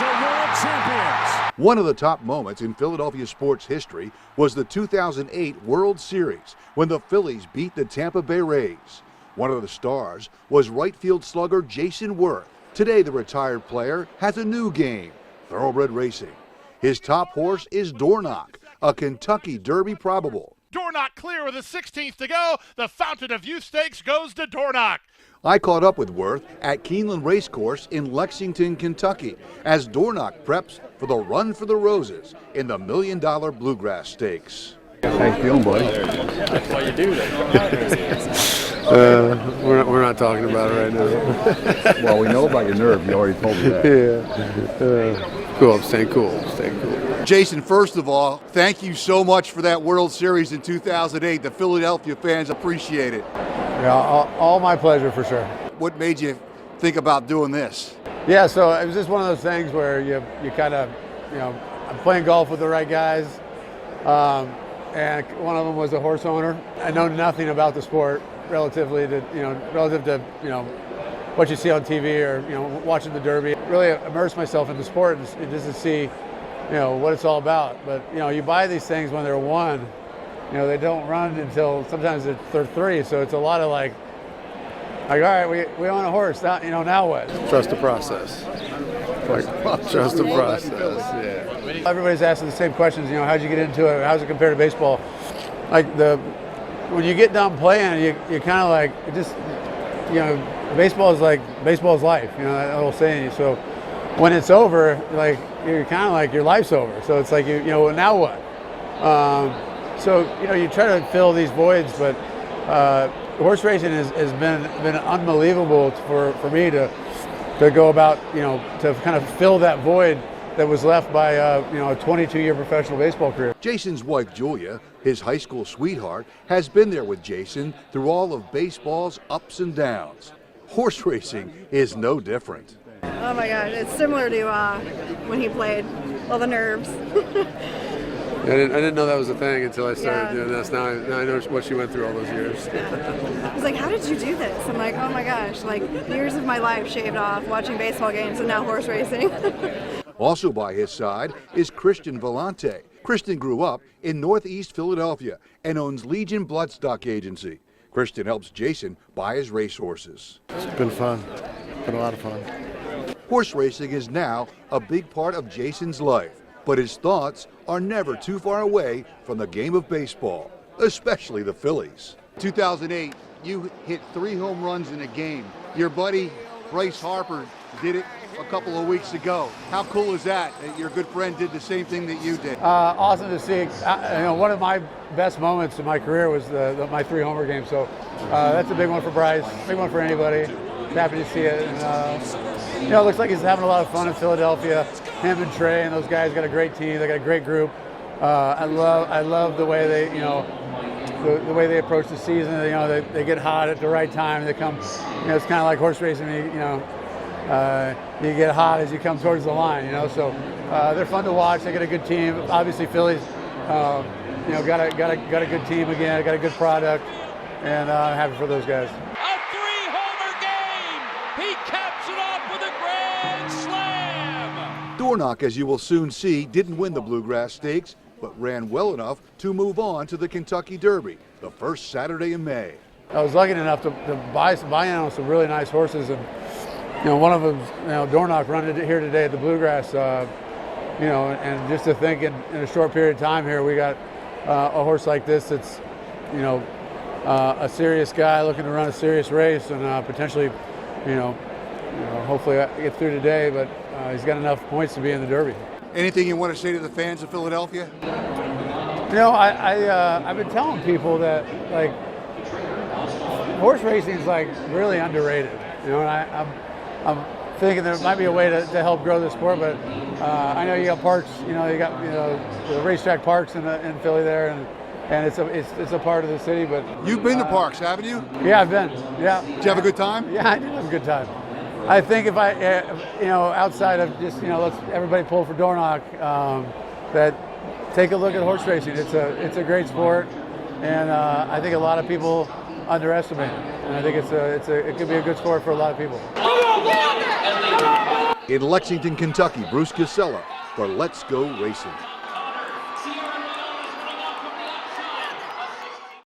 Phillies are world champions. One of the top moments in Philadelphia sports history was the 2008 World Series when the Phillies beat the Tampa Bay Rays. One of the stars was right field slugger Jayson Werth. Today, the retired player has a new game, thoroughbred racing. His top horse is Dornoch, a Kentucky Derby probable. Dornoch clear with a 16th to go. The Fountain of Youth Stakes goes to Dornoch. I caught up with Werth at Keeneland Racecourse in Lexington, Kentucky, as Dornoch preps for the Run for the Roses in the $1 Million Bluegrass Stakes. How you feeling, buddy? That's why you do that. We're not talking about it right now. Well, we know about your nerve. You already told me that. Yeah. Cool. I'm staying cool. Jayson, first of all, thank you so much for that World Series in 2008. The Philadelphia fans appreciate it. Yeah, all my pleasure for sure. What made you think about doing this? Yeah, so it was just one of those things where you kind of, I'm playing golf with the right guys, and one of them was a horse owner. I know nothing about the sport relative to what you see on TV or watching the Derby. Really immerse myself in the sport and just to see what it's all about. But you buy these things when they're won. They don't run until sometimes they're 3, so it's a lot of like all right, we own a horse, now what? Trust the process. Trust the process, yeah. Everybody's asking the same questions, how'd you get into it? How's it compare to baseball? When you get done playing, you kind of like, it just, baseball's life, that old saying. So when it's over, you're kind of like your life's over. So it's like, now what? So you try to fill these voids, but horse racing has been unbelievable for me to go about, to kind of fill that void that was left by a 22-year professional baseball career. Jayson's wife Julia, his high school sweetheart, has been there with Jayson through all of baseball's ups and downs. Horse racing is no different. Oh my God, it's similar to when he played. All the nerves. I didn't know that was a thing until I started doing this. Now I know what she went through all those years. I was like, how did you do this? I'm like, oh my gosh, years of my life shaved off watching baseball games and now horse racing. Also by his side is Christian Vellante. Christian grew up in Northeast Philadelphia and owns Legion Bloodstock Agency. Christian helps Jayson buy his racehorses. It's been fun. It's been a lot of fun. Horse racing is now a big part of Jayson's life, but his thoughts are never too far away from the game of baseball, especially the Phillies. 2008, you hit 3 home runs in a game. Your buddy Bryce Harper did it a couple of weeks ago. How cool is that your good friend did the same thing that you did? Awesome to see. One of my best moments in my career was my 3 homer game. So that's a big one for Bryce, big one for anybody. Happy to see it. And, it looks like he's having a lot of fun in Philadelphia. Him and Trey and those guys got a great team. They got a great group. I love the way they, the way they approach the season. They get hot at the right time. They come, it's kind of like horse racing. You get hot as you come towards the line. So they're fun to watch. They got a good team. Obviously, Phillies, got a good team again. Got a good product, and I'm happy for those guys. A 3-homer game. He caps it off with a grand slam. Dornoch, as you will soon see, didn't win the Bluegrass Stakes, but ran well enough to move on to the Kentucky Derby, the first Saturday in May. I was lucky enough to buy in on some really nice horses, and one of them, Dornoch, running here today at the Bluegrass. And just to think in a short period of time here, we got a horse like this that's, a serious guy looking to run a serious race and potentially, hopefully get through today. But he's got enough points to be in the Derby. Anything you want to say to the fans of Philadelphia? I've been telling people that horse racing is really underrated. And I'm thinking there might be a way to help grow the sport, but I know you got parks. You got the racetrack parks in Philly there, and it's a part of the city. But you've been to parks, haven't you? Yeah, I've been. Yeah. Did you have a good time? Yeah, I did have a good time. I think if I, outside of just let's everybody pull for Dornoch, that take a look at horse racing. It's a great sport, and I think a lot of people underestimate it. And I think it could be a good sport for a lot of people. In Lexington, Kentucky, Bruce Casella for Let's Go Racing.